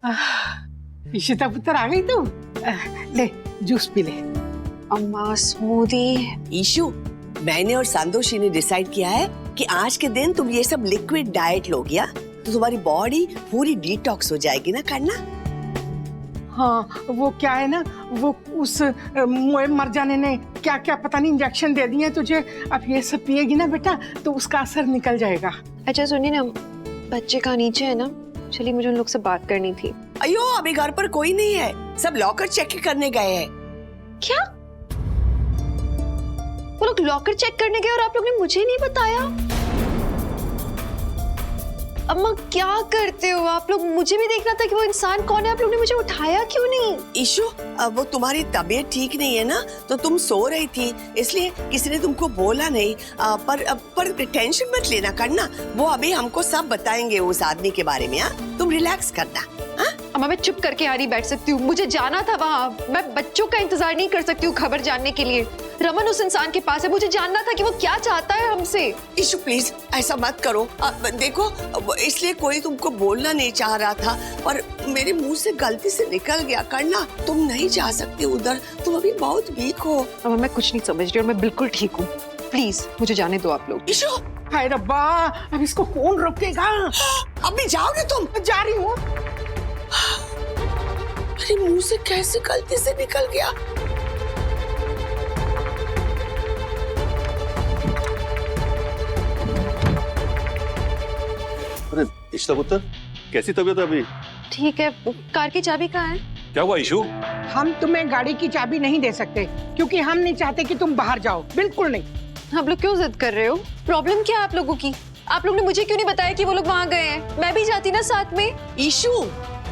इशिता पुत्र आ गई तू? ले जूस पी ले। अम्मा स्मूदी। ईशु, मैंने और संतोषी ने डिसाइड किया है कि आज के दिन तुम ये सब लिक्विड डाइट लोगी, तो तुम्हारी बॉडी पूरी डिटॉक्स हो जाएगी ना करना। हाँ वो क्या है ना, वो उस मोए मर जाने ने क्या क्या पता नहीं इंजेक्शन दे दिए तुझे। अब ये सब पिएगी ना बेटा तो उसका असर निकल जाएगा। अच्छा सुनिए ना, बच्चे का नीचे है ना, चलिए मुझे उन लोग से बात करनी थी। अयो अभी घर पर कोई नहीं है, सब लॉकर चेक करने गए हैं। क्या? वो लोग लॉकर चेक करने गए और आप लोग ने मुझे नहीं बताया? अम्मा क्या करते हो आप लोग? मुझे भी देखना था कि वो इंसान कौन है। आप लोग ने मुझे उठाया क्यों नहीं? ईशु, वो तुम्हारी तबीयत ठीक नहीं है ना, तो तुम सो रही थी इसलिए किसी ने तुमको बोला नहीं। पर टेंशन मत लेना करना, वो अभी हमको सब बताएंगे उस आदमी के बारे में। तुम रिलैक्स करना। अम्मा मैं चुप करके आ रही बैठ सकती हूँ, मुझे जाना था वहाँ। मैं बच्चों का इंतजार नहीं कर सकती हूँ खबर जानने के लिए। रमन उस इंसान के पास है, मुझे जानना था कि वो क्या चाहता है हमसे। ईशु प्लीज ऐसा मत करो। देखो इसलिए कोई तुमको बोलना नहीं चाह रहा था, पर मेरे मुंह से गलती से निकल गया। करना तुम नहीं जा सकते उधर, तुम अभी बहुत वीक हो। अम्मा मैं कुछ नहीं समझ रही और मैं बिल्कुल ठीक हूँ, प्लीज मुझे जाने दो आप लोग। ईशु, हाय रब्बा, अब इसको कौन रोकेगा? अभी जाओगे तुम? जा रही हूँ। अरे मुंह से कैसे गलती से निकल गया? अरे इशिता पुत्र, कैसी तबीयत है अभी? ठीक है, कार की चाबी कहाँ है? क्या हुआ ईशु? हम तुम्हें गाड़ी की चाबी नहीं दे सकते क्योंकि हम नहीं चाहते कि तुम बाहर जाओ, बिल्कुल नहीं। आप लोग क्यों जिद कर रहे हो? प्रॉब्लम क्या है आप लोगों की? आप लोग ने मुझे क्यों नहीं बताया कि वो लोग वहाँ गए हैं? मैं भी जाती ना साथ में। ईशु,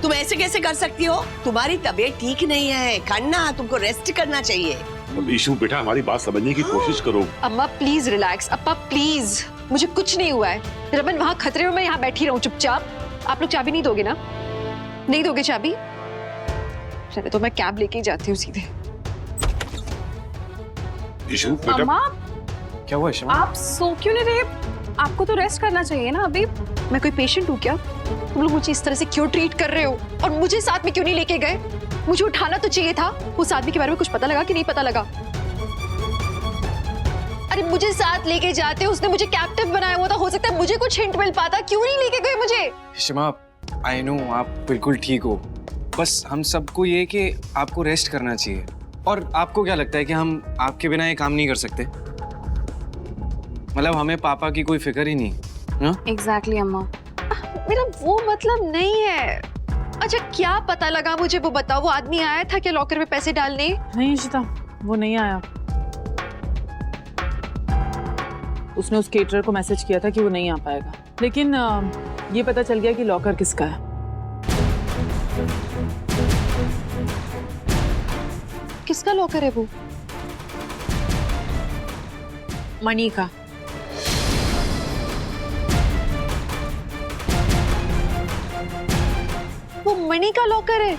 तुम ऐसे कैसे कर सकती हो? तुम्हारी तबीयत ठीक नहीं है, करना तुमको रेस्ट करना चाहिए। अब ईशु बेटा हमारी बात समझने की कोशिश करो। अम्मा प्लीज रिलैक्स। अप्पा प्लीज, मुझे कुछ नहीं हुआ है। रमन वहाँ खतरे में, मैं यहाँ बैठी रहूँ चुपचाप। आप लोग चाबी नहीं दोगे ना? नहीं दोगे चाबी? चले तो मैं कैब लेके ही जाती हूँ सीधे। ईशु बेटा, अम्मा क्या हुआ ईशु? आप सो क्यों नहीं रहे? आपको तो रेस्ट करना चाहिए ना अभी। मैं कोई पेशेंट हूँ क्या? तुम लोग मुझे इस तरह से क्यों ट्रीट कर रहे हो? और मुझे साथ में क्यों नहीं लेके गए? मुझे उठाना तो चाहिए था। उस आदमी के बारे में कुछ पता लगा कि नहीं पता लगा? अरे मुझे साथ लेके जाते, उसने मुझे कैप्टिव बनाया हुआ था। हो सकता है मुझे कुछ हिंट मिल पाता, क्यों नहीं लेके गए मुझे? शिमा, आई नो आप बिल्कुल ठीक हो, बस हम सबको ये कि आपको रेस्ट करना चाहिए। और आपको क्या लगता है कि हम आपके बिना ये काम नहीं कर सकते? मतलब हमें पापा की कोई फिक्र ही नहीं। एग्जैक्टली अम्मा। मेरा वो मतलब नहीं है। अच्छा क्या पता लगा मुझे, वो बताओ। वो आदमी आया था क्या लॉकर में पैसे डालने? नहीं इशिता, वो नहीं आया। उसने उस केटरर को मैसेज किया था कि वो नहीं आ पाएगा, लेकिन ये पता चल गया कि लॉकर किसका है। किसका लॉकर है वो? मणि का। वो मणि का लॉकर है?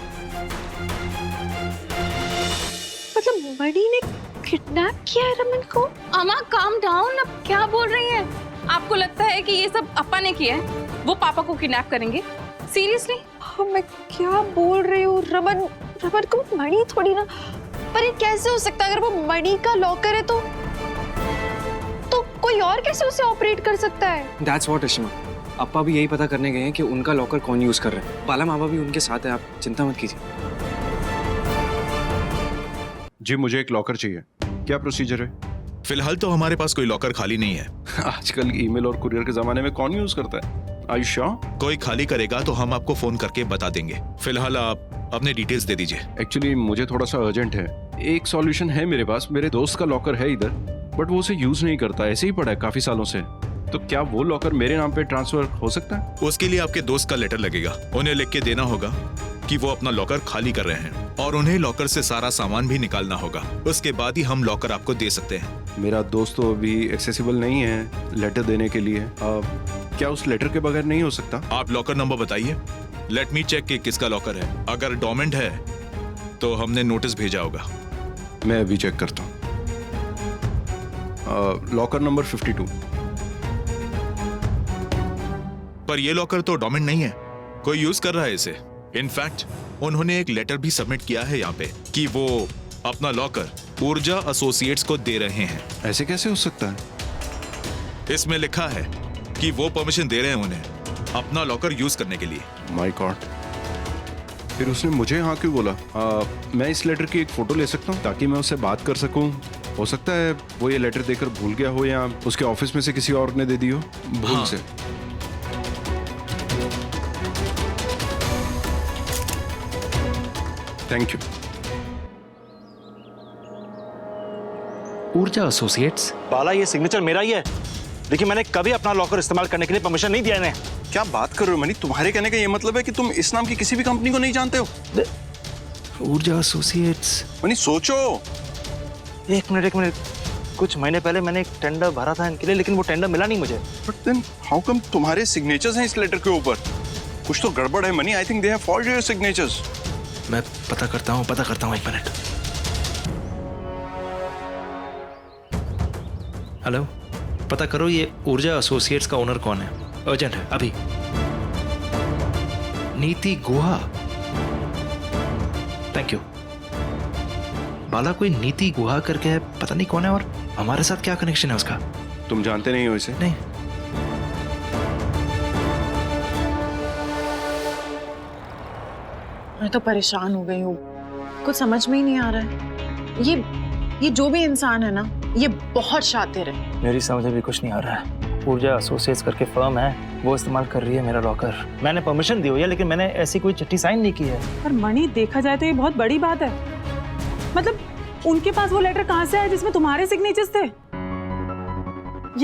मतलब मणि ने किडनैप किया है रमन को? अम्मा काम डाउन, अब क्या बोल रही हैं? आपको लगता है कि ये सब अप्पा ने किया है? वो पापा को किडनैप करेंगे? सीरियसली? हाँ, मैं क्या बोल रही हूँ? रमन को मणि थोड़ी ना। पर ये कैसे हो सकता है? अगर वो मणि का लॉकर है तो कोई और कैसे उसे ऑपरेट कर सकता है? That's what इशिमा, अप्पा भी यही पता करने गए हैं कि उनका लॉकर कौन यूज कर रहा है। बाला मामा भी उनके साथ है, आप चिंता मत कीजिए। जी मुझे एक लॉकर चाहिए, क्या प्रोसीजर है? फिलहाल तो हमारे पास कोई लॉकर खाली नहीं है। आजकल ईमेल और कुरियर के जमाने में कौन यूज करता है? Are you sure? कोई खाली करेगा तो हम आपको फोन करके बता देंगे। फिलहाल आप अपने डिटेल्स दे दीजिए। एक्चुअली मुझे थोड़ा सा अर्जेंट है। एक सॉल्यूशन है मेरे पास, मेरे दोस्त का लॉकर है इधर, बट वो उसे यूज नहीं करता, ऐसे ही पड़ा है काफी सालों से। तो क्या वो लॉकर मेरे नाम पे ट्रांसफर हो सकता है? उसके लिए आपके दोस्त का लेटर लगेगा। उन्हें लिख के देना होगा कि वो अपना लॉकर खाली कर रहे हैं और उन्हें लॉकर से सारा सामान भी निकालना होगा। उसके बाद ही हम लॉकर आपको दे सकते हैं। मेरा दोस्त तो अभी एक्सेसिबल नहीं है लेटर देने के लिए। क्या उस लेटर के बगैर नहीं हो सकता? आप लॉकर नंबर बताइए, लेट मी चेक कि किसका लॉकर है। अगर डोरमेंट है तो हमने नोटिस भेजा होगा। मैं अभी चेक करता हूँ। Locker number 52। पर ये लॉकर तो डोरमेंट नहीं है, कोई यूज कर रहा है इसे। इनफैक्ट उन्होंने एक लेटर भी सबमिट किया है यहाँ पे कि वो अपना लॉकर ऊर्जा एसोसिएट्स को दे रहे हैं। ऐसे कैसे हो सकता है? इसमें लिखा है कि वो परमिशन दे रहे हैं उन्हें अपना लॉकर यूज करने के लिए। माय गॉड, फिर उसने मुझे हाँ क्यों बोला? मैं इस लेटर की एक फोटो ले सकता हूँ ताकि मैं उससे बात कर सकूँ? हो सकता है वो ये लेटर देकर भूल गया हो या उसके ऑफिस में से किसी और ने दे दी हो भूल हाँ। से। Thank you. ऊर्जा एसोसिएट्स। बाला, ये सिग्नेचर मेरा ही है। देखिए, मैंने कभी अपना लॉकर इस्तेमाल करने के लिए परमिशन नहीं दिया इन्हें। क्या बात कर रहे हो मनी? तुम्हारे कहने का ये मतलब है कि तुम इस नाम की किसी भी कंपनी को नहीं जानते हो? ऊर्जा एसोसिएट्स। मनी सोचो। एक मिनट। कुछ महीने पहले मैंने एक टेंडर भरा था इनके लिए, लेकिन वो टेंडर मिला नहीं मुझे। बट देन हाउ कम तुम्हारे सिग्नेचर्स हैं इस लेटर के ऊपर? कुछ तो गड़बड़ है money. I think they have forged your signatures. मैं पता करता हूँ 1 मिनट। हेलो, पता करो ये ऊर्जा एसोसिएट्स का ओनर कौन है। अर्जेंट है अभी। नीति गुहा। Thank you. बाला, कोई नीति गुहा करके है, पता नहीं कौन है और हमारे साथ क्या कनेक्शन है उसका। तुम जानते नहीं हो इसे? नहीं। मैं तो परेशान हो गई हूँ, कुछ समझ में ही नहीं आ रहा है। ये जो भी इंसान है ना, ये बहुत शातिर है। मेरी समझ में भी कुछ नहीं आ रहा है। ऊर्जा एसोसिएट्स करके फर्म है, वो इस्तेमाल कर रही है मेरा लॉकर। मैंने परमिशन दी हुई है, लेकिन मैंने ऐसी कोई चिट्ठी साइन नहीं की है। पर मणि, देखा जाए तो ये बहुत बड़ी बात है। मतलब उनके पास वो लेटर कहाँ से आया जिसमें तुम्हारे सिग्नेचर्स थे?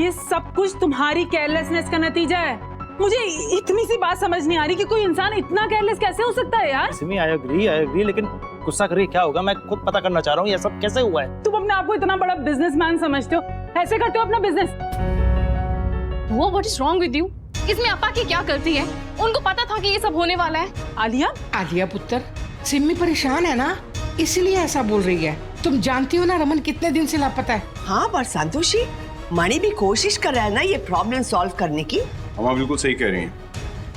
ये सब कुछ तुम्हारी केयरलेसनेस का नतीजा है। मुझे इतनी सी बात समझ नहीं आ रही कि कोई इंसान इतना केयरलेस कैसे हो सकता है यार। सिमी, आई एग्री, लेकिन गुस्सा करिए क्या होगा, मैं खुद पता करना चाह रहा हूँ ये सब कैसे हुआ है। तुम अपने आप को इतना बड़ा बिजनेसमैन समझते हो, ऐसे करते हो अपना बिजनेस? वो what is wrong with you? इसमें अपा की क्या गलती है? उनको पता था कि ये सब होने वाला है। आलिया पुत्र, सिम्मी परेशान है ना, इसलिए ऐसा बोल रही है। तुम जानती हो ना रमन कितने दिन से लापता है। हाँ, पर संतोषी, मणि भी कोशिश कर रहा है ना ये प्रॉब्लम सॉल्व करने की। हम बिल्कुल सही कह रही हैं।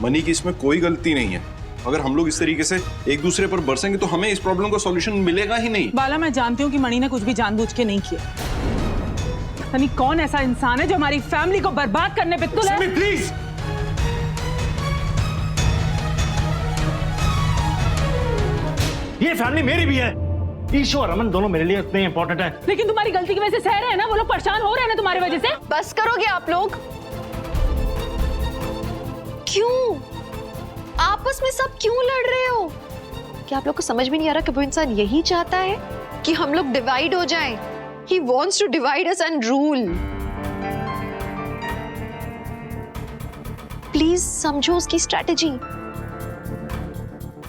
मनी की इसमें कोई गलती नहीं है। अगर हम लोग इस तरीके से एक दूसरे पर बरसेंगे तो हमें इस प्रॉब्लम का सॉल्यूशन मिलेगा ही नहीं। बाला, मैं जानती हूँ कि मणि ने कुछ भी जानबूझ के नहीं किया। यानी कौन ऐसा इंसान है जो हमारी फैमिली को बर्बाद करने पे तुला है? प्लीज। ये फैमिली मेरी भी है। ईशु और रमन दोनों मेरे लिए इतने इंपॉर्टेंट हैं। लेकिन तुम्हारी गलती की वजह से सह रहे हैं ना, वो लोग परेशान हो रहे हैं ना तुम्हारी वजह से। बस करोगे आप लोग? क्यों आपस में सब क्यों लड़ रहे हो? क्या आप लोग को समझ में नहीं आ रहा कि वो इंसान यही चाहता है कि हम लोग डिवाइड हो जाएं? He wants to divide us and rule. Please समझो उसकी स्ट्रैटेजी।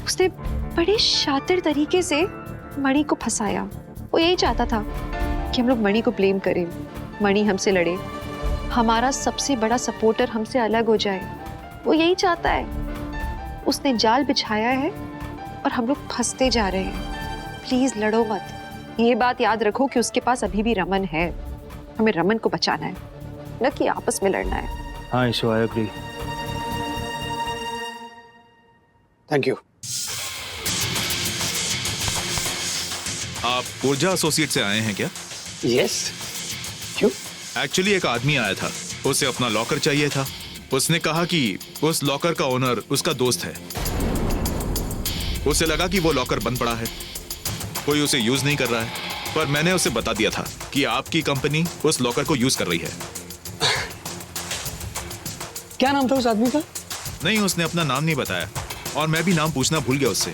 उसने बड़े शातिर तरीके से मणि को फंसाया। वो यही चाहता था कि हम लोग मणि को ब्लेम करें, मणि हमसे लड़े, हमारा सबसे बड़ा सपोर्टर हमसे अलग हो जाए। वो यही चाहता है। उसने जाल बिछाया है और हम लोग फंसते जा रहे हैं। प्लीज लड़ो मत। ये बात याद रखो कि उसके पास अभी भी रमन है। हमें रमन को बचाना है, न कि आपस में लड़ना है। हाँ Ishu, I agree. Thank you. आप ऊर्जा एसोसिएट से आए हैं क्या? यस। क्यों? एक्चुअली एक आदमी आया था, उसे अपना लॉकर चाहिए था। उसने कहा कि उस लॉकर का ओनर उसका दोस्त है। उसे लगा कि वो लॉकर बंद पड़ा है, कोई उसे यूज नहीं कर रहा है, पर मैंने उसे बता दिया था कि आपकी कंपनी उस लॉकर को यूज कर रही है। क्या नाम था उस आदमी का? नहीं, उसने अपना नाम नहीं बताया और मैं भी नाम पूछना भूल गया उससे।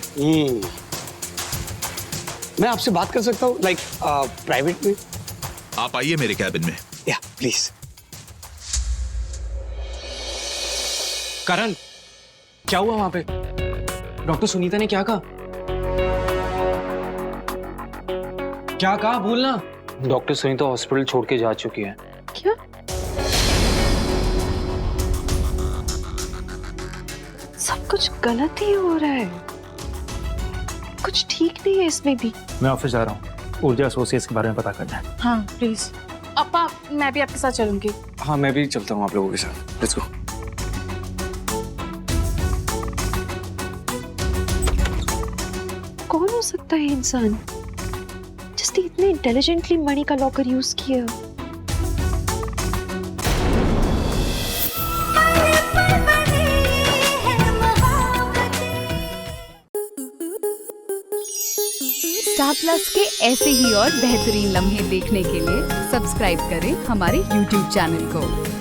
मैं आपसे बात कर सकता हूँ, लाइक प्राइवेट में? आप आइए मेरे कैबिन में। या प्लीज। करण, क्या हुआ वहां पे? डॉक्टर सुनीता ने क्या कहा? क्या कहा, बोलना। डॉक्टर सुनीता हॉस्पिटल छोड़ के जा चुकी है। क्या? सब कुछ गलत ही हो रहा है, कुछ ठीक नहीं है इसमें भी। मैं ऑफिस जा रहा हूँ, ऊर्जा एसोसिएट्स के बारे में पता करना है। हाँ प्लीज। अपा, मैं भी आपके साथ चलूंगी। हाँ, मैं भी चलता हूँ आप लोगों के साथ। Let's go. सकता है इंसान जिसने इतने इंटेलिजेंटली मणि का लॉकर यूज किया? स्टार प्लस के ऐसे ही और बेहतरीन लम्हे देखने के लिए सब्सक्राइब करें हमारे YouTube चैनल को।